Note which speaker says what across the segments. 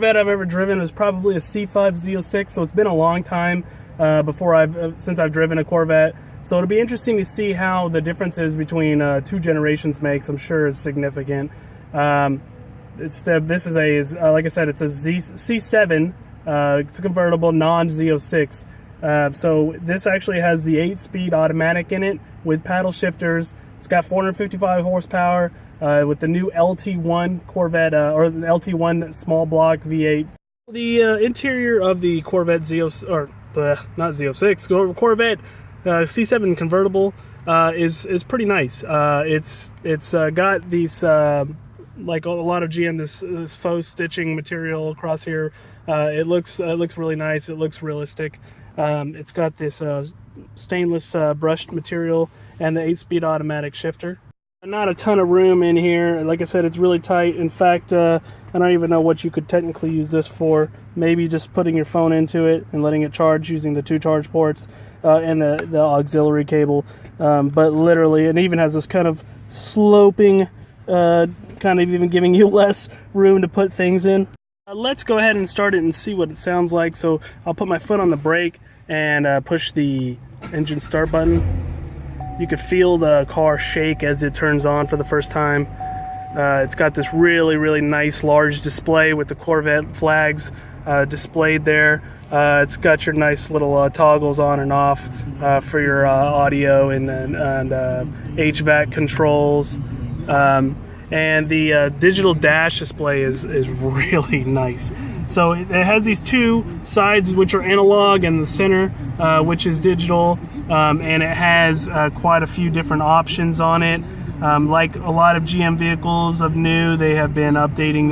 Speaker 1: Corvette I've ever driven was probably a C5 Z06, so it's been a long time since I've driven a Corvette. So it'll be interesting to see how the differences between two generations makes. I'm sure is significant. This is like I said, it's a C7. It's a convertible, non-Z06. So this actually has the 8-speed automatic in it with paddle shifters. It's got 455 horsepower with the new LT1 Corvette or the LT1 small block V8. The interior of the Corvette not Z06 Corvette C7 convertible is pretty nice. It's got these like a lot of GM this faux stitching material across here. It looks really nice. It looks realistic. It's got this stainless brushed material and the 8-speed automatic shifter. Not a ton of room in here. Like I said, it's really tight. In fact, I don't even know what you could technically use this for. Maybe just putting your phone into it and letting it charge using the 2 charge ports and the auxiliary cable. But literally, it even has this kind of sloping, kind of even giving you less room to put things in. Let's go ahead and start it and see what it sounds like. So I'll put my foot on the brake and push the engine start button. You could feel the car shake as it turns on for the first time. It's got this really nice large display with the Corvette flags displayed there. It's got your nice little toggles on and off for your audio and HVAC controls. And the digital dash display is really nice. So it has these 2 sides which are analog and the center which is digital, and it has quite a few different options on it. Like a lot of GM vehicles of new, they have been updating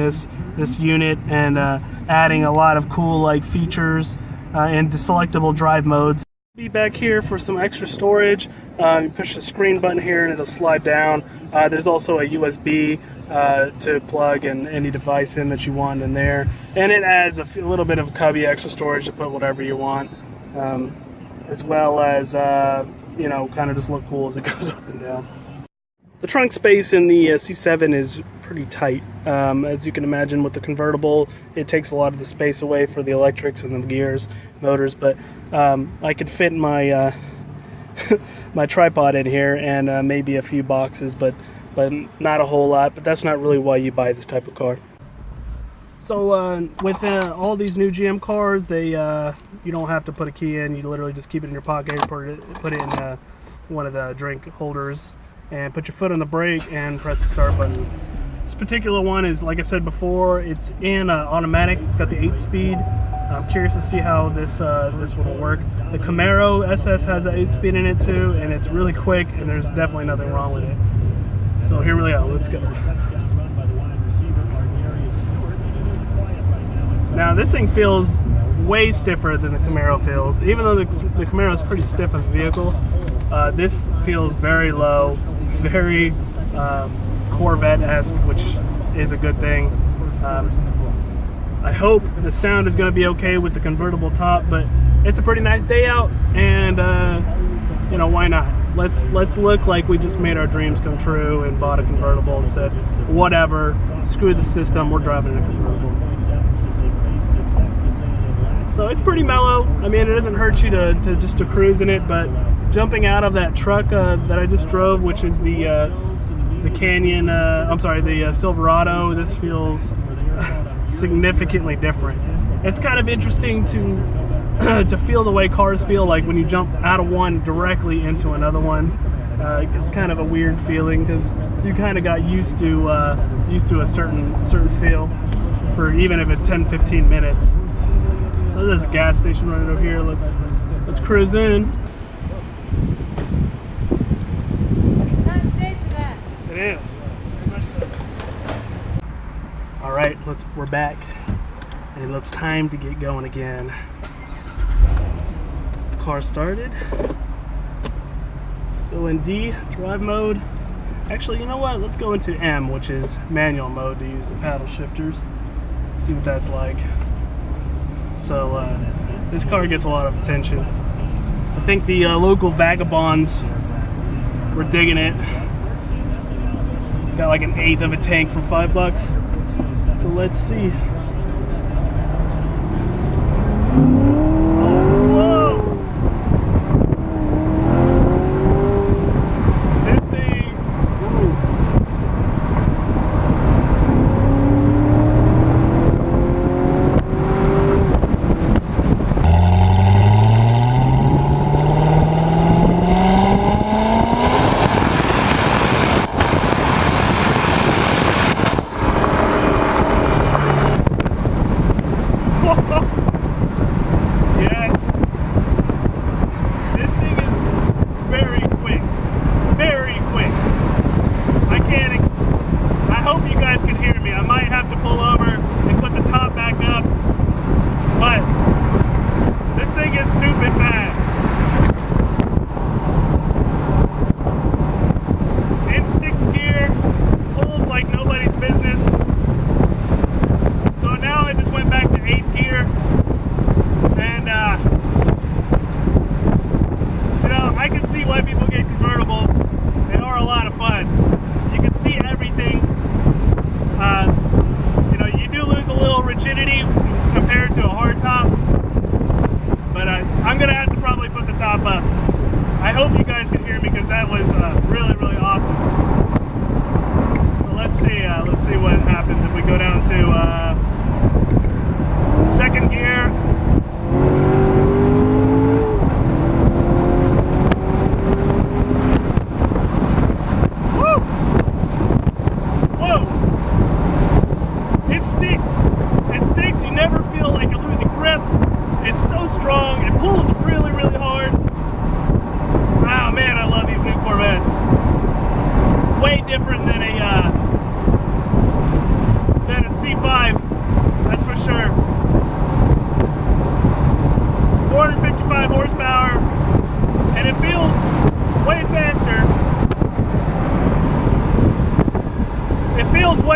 Speaker 1: this unit and adding a lot of cool features and selectable drive modes. Be back here for some extra storage. You push the screen button here and it'll slide down. There's also a USB to plug in any device in that you want in there, and it adds a little bit of cubby extra storage to put whatever you want, as well as kind of just look cool as it goes up and down. The trunk space in the C7 is pretty tight. As you can imagine, with the convertible, it takes a lot of the space away for the electrics and the gears, motors, but I could fit my my tripod in here and maybe a few boxes, but not a whole lot. But that's not really why you buy this type of car. So with all these new GM cars, you don't have to put a key in. You literally just keep it in your pocket, put it in one of the drink holders, and put your foot on the brake and press the start button. This particular one is, like I said before, it's in automatic. It's got the 8-speed. I'm curious to see how this will work. The Camaro SS has an 8-speed in it too, and it's really quick, and there's definitely nothing wrong with it. So here we go. Let's go. Now this thing feels way stiffer than the Camaro feels. Even though the Camaro is pretty stiff of a vehicle, this feels very low, very Corvette-esque, which is a good thing. I hope the sound is going to be okay with the convertible top, but it's a pretty nice day out, and why not? Let's look like we just made our dreams come true and bought a convertible and said, whatever, screw the system, we're driving a convertible. So it's pretty mellow. I mean, it doesn't hurt you to cruise in it, but jumping out of that truck that I just drove, which is the Canyon, the Silverado, this feels significantly different. It's kind of interesting to feel the way cars feel like when you jump out of one directly into another one. It's kind of a weird feeling because you kind of got used to a certain feel for even if it's 10-15 minutes. So there's a gas station right over here. Let's cruise in. It is. All right, we're back, and it's time to get going again. The car started. Go in D, drive mode. Actually, you know what? Let's go into M, which is manual mode, to use the paddle shifters. See what that's like. So this car gets a lot of attention. I think the local vagabonds were digging it. Got like an eighth of a tank for $5. So let's see.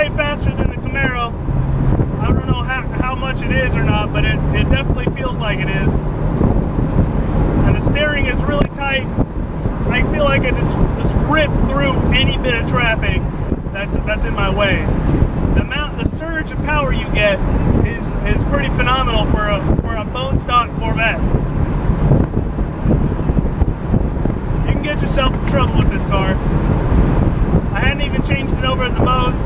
Speaker 1: way faster than the Camaro. I don't know how much it is or not, but it definitely feels like it is. And the steering is really tight. I feel like I just rip through any bit of traffic that's in my way. The surge of power you get is pretty phenomenal for a bone stock Corvette. You can get yourself in trouble with this car. I hadn't even changed it over in the modes,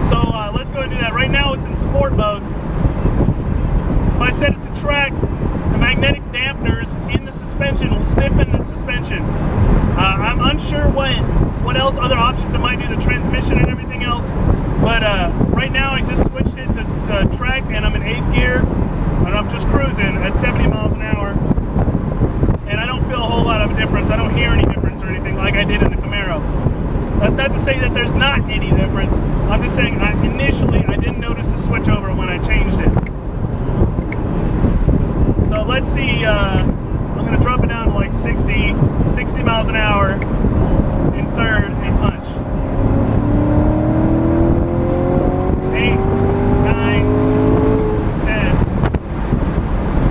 Speaker 1: so let's go and do that. Right now it's in sport mode. If I set it to track, the magnetic dampeners in the suspension will stiffen the suspension. I'm unsure what else other options it might do, the transmission and everything else, but right now I just switched it to track, and I'm in 8th gear, and I'm just cruising at 70 miles an hour, and I don't feel a whole lot of a difference. I don't hear any difference or anything like I did in the Camaro. That's not to say that there's not any difference. I'm just saying initially I didn't notice the switch over when I changed it. So let's see, I'm going to drop it down to like 60 miles an hour in 3rd and punch. 8, 9, 10.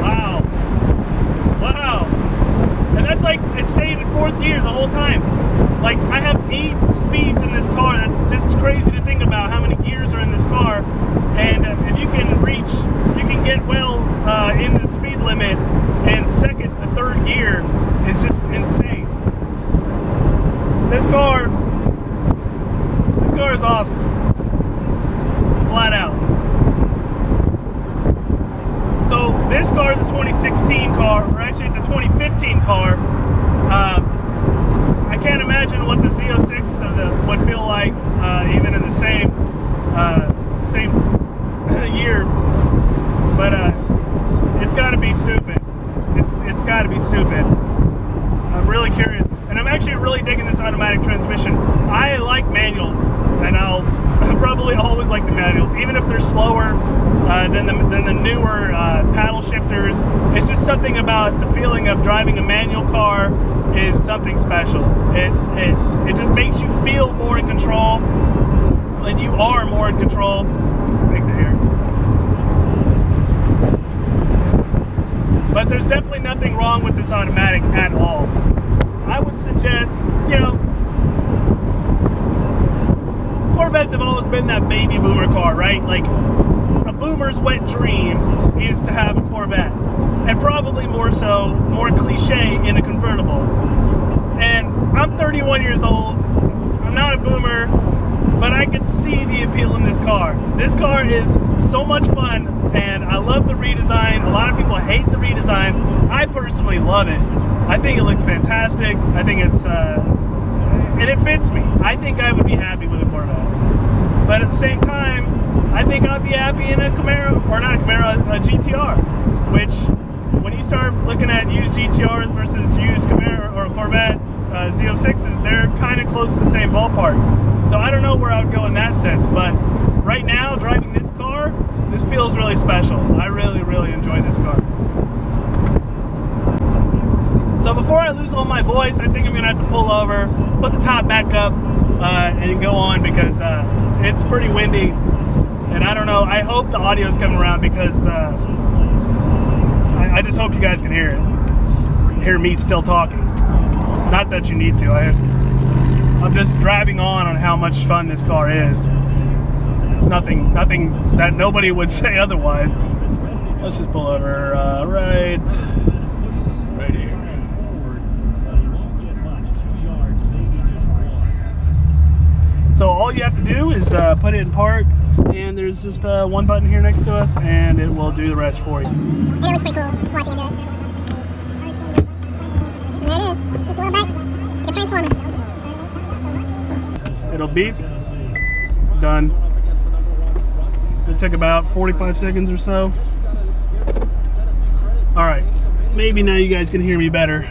Speaker 1: Wow. And that's like, it stayed in 4th gear the whole time. Like, I have 8 speeds in this car. That's just crazy to think about how many gears are in this car. And if you can get well in the speed limit in 2nd to 3rd gear, is just insane. This car is awesome. Flat out. So this car is a 2016 car, or actually it's a 2015 car. I can't imagine what the Z06 would feel like, even in the same year. But it's got to be stupid. It's got to be stupid. I'm really curious, and I'm actually really digging this automatic transmission. I like manuals, and I'll probably always like the manuals, even if they're slower than the newer paddle shifters. It's just something about the feeling of driving a manual car is something special. It just makes you feel more in control, and you are more in control. Let's exit here. But there's definitely nothing wrong with this automatic at all. I would suggest, Corvettes have always been that baby boomer car, right? Like, a boomer's wet dream is to have a Corvette. And probably more cliche in a convertible. And I'm 31 years old. I'm not a boomer, but I can see the appeal in this car. This car is so much fun, and I love the redesign. A lot of people hate the redesign. I personally love it. I think it looks fantastic. I think it's, and it fits me. I think I would be happy with a Corvette. But at the same time, I think I'd be happy in a Camaro, or not a Camaro, a GTR, which, when you start looking at used GTRs versus used Camaro or Corvette Z06s, they're kind of close to the same ballpark. So I don't know where I would go in that sense, but right now, driving this car, this feels really special. I really, really enjoy this car. So before I lose all my voice, I think I'm gonna have to pull over, put the top back up, and go on, because it's pretty windy. And I don't know, I hope the audio's coming around, because I just hope you guys can hear it. Hear me still talking. Not that you need to. I'm just driving on how much fun this car is. It's nothing that nobody would say otherwise. Let's just pull over right here. So all you have to do is put it in park, and there's just one button here next to us, and it will do the rest for you.
Speaker 2: And it looks pretty cool watching it do it. And there it is. Just a little back. Like a transformer.
Speaker 1: It'll beep. Done. It took about 45 seconds or so. Alright. Maybe now you guys can hear me better.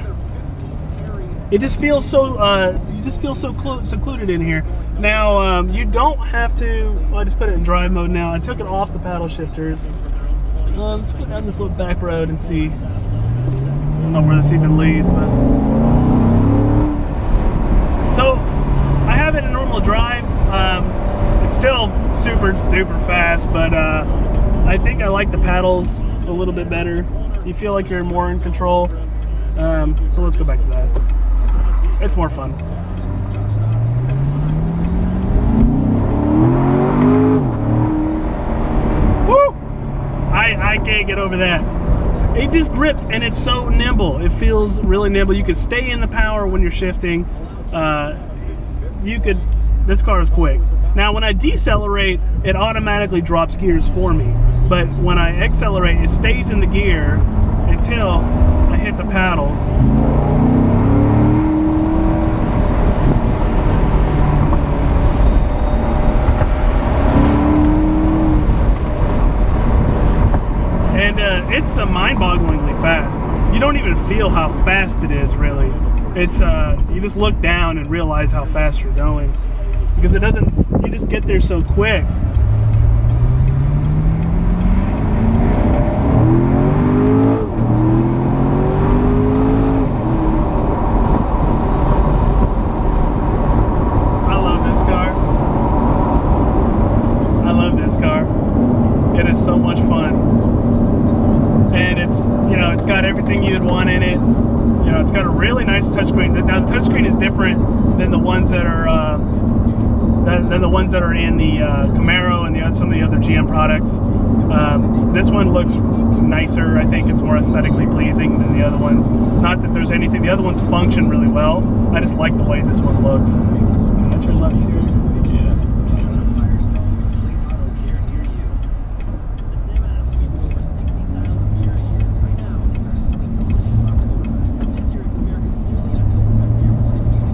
Speaker 1: It just feels so, you just feel so secluded in here. Now, you don't have to, well, I just put it in drive mode now. I took it off the paddle shifters. Let's go down this little back road and see. I don't know where this even leads, but. So, I have it in normal drive. It's still super duper fast, but I think I like the paddles a little bit better. You feel like you're more in control. So let's go back to that. It's more fun. Woo! I can't get over that. It just grips, and it's so nimble. It feels really nimble. You can stay in the power when you're shifting. This car is quick. Now, when I decelerate, it automatically drops gears for me. But when I accelerate, it stays in the gear until I hit the paddle. And it's mind-bogglingly fast. You don't even feel how fast it is, really. It's you just look down and realize how fast you're going, because it doesn't. You just get there so quick. I love this car. I love this car. It is so much fun, and it's got everything you'd want in it. It's got a really nice touchscreen. Now the touchscreen is different than the ones that are in the Camaro and some of the other GM products. This one looks nicer. I think it's more aesthetically pleasing than the other ones. Not that there's anything. The other ones function really well. I just like the way this one looks. Can I turn left here?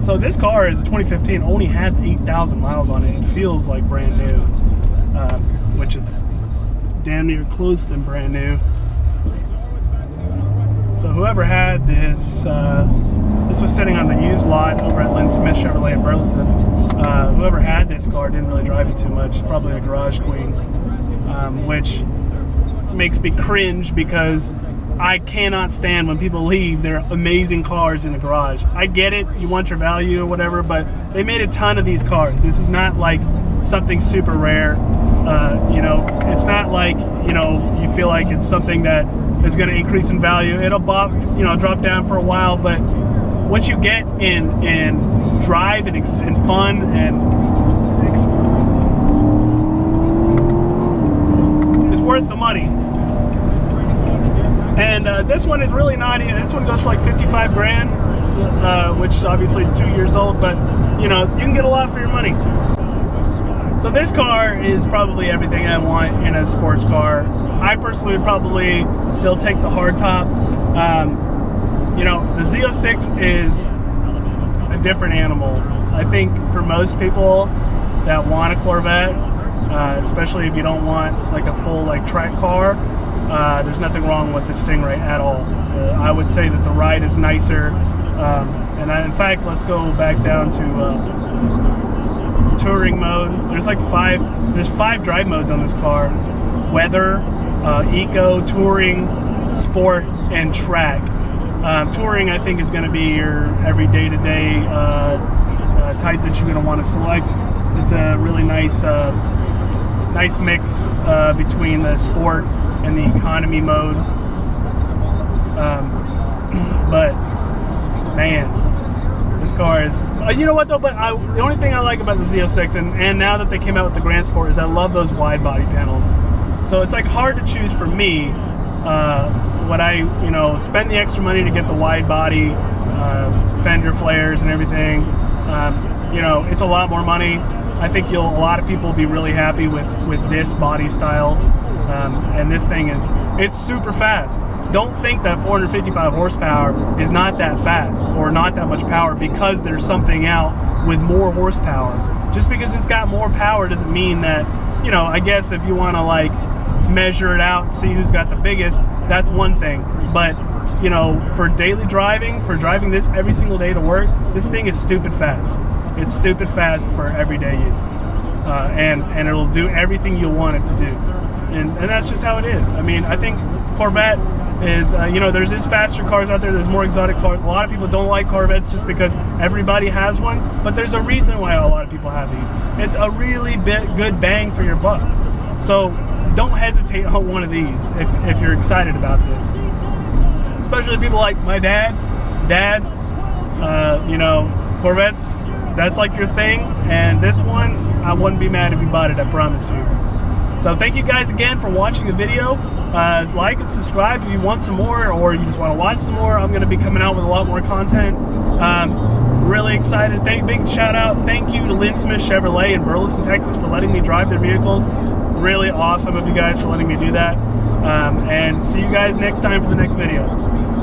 Speaker 1: So this car is 2015, only has 8,000 miles on it. It feels like brand new, which it's damn near close to brand new. So whoever had this, this was sitting on the used lot over at Lynn Smith Chevrolet in Burleson. Whoever had this car didn't really drive it too much. Probably a garage queen, which makes me cringe because I cannot stand when people leave their amazing cars in the garage. I get it, you want your value or whatever, but they made a ton of these cars. This is not like something super rare. It's not like, you feel like it's something that is going to increase in value. It'll drop down for a while, but once you get in drive and fun it's worth the money. And this one is really naughty. This one goes for like 55 grand, which obviously is 2 years old, but you can get a lot for your money. So this car is probably everything I want in a sports car. I personally would probably still take the hardtop. The Z06 is a different animal. I think for most people that want a Corvette, especially if you don't want like a full track car, there's nothing wrong with the Stingray at all. I would say that the ride is nicer. In fact, let's go back down to touring mode. There's five drive modes on this car: weather, eco, touring, sport, and track. Touring, I think, is going to be your every day-to-day type that you're going to want to select. It's a really nice mix between the sport and the economy mode. But man, this car is you know what though, but the only thing I like about the Z06 and now that they came out with the Grand Sport is I love those wide body panels. So it's like hard to choose for me. Would I spend the extra money to get the wide body fender flares and everything? It's a lot more money. I think a lot of people will be really happy with this body style. And this thing it's super fast. Don't think that 455 horsepower is not that fast or not that much power because there's something out with more horsepower. Just because it's got more power doesn't mean that, I guess if you want to measure it out and see who's got the biggest, that's one thing. But, for daily driving, for driving this every single day to work, this thing is stupid fast. It's stupid fast for everyday use. And it'll do everything you want it to do. And that's just how it is. I mean, I think Corvette is, you know, there's these faster cars out there, there's more exotic cars. A lot of people don't like Corvettes just because everybody has one, but there's a reason why a lot of people have these. It's a really good bang for your buck. So don't hesitate on one of these if you're excited about this. Especially people like my dad, you know, Corvettes, that's like your thing, and this one, I wouldn't be mad if you bought it, I promise you. So thank you guys again for watching the video. Like and subscribe if you want some more, or you just want to watch some more. I'm going to be coming out with a lot more content. Really excited. Big shout out, thank you to Lynn Smith Chevrolet in Burleson, Texas for letting me drive their vehicles. Really awesome of you guys for letting me do that. And see you guys next time for the next video.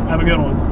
Speaker 1: Have a good one.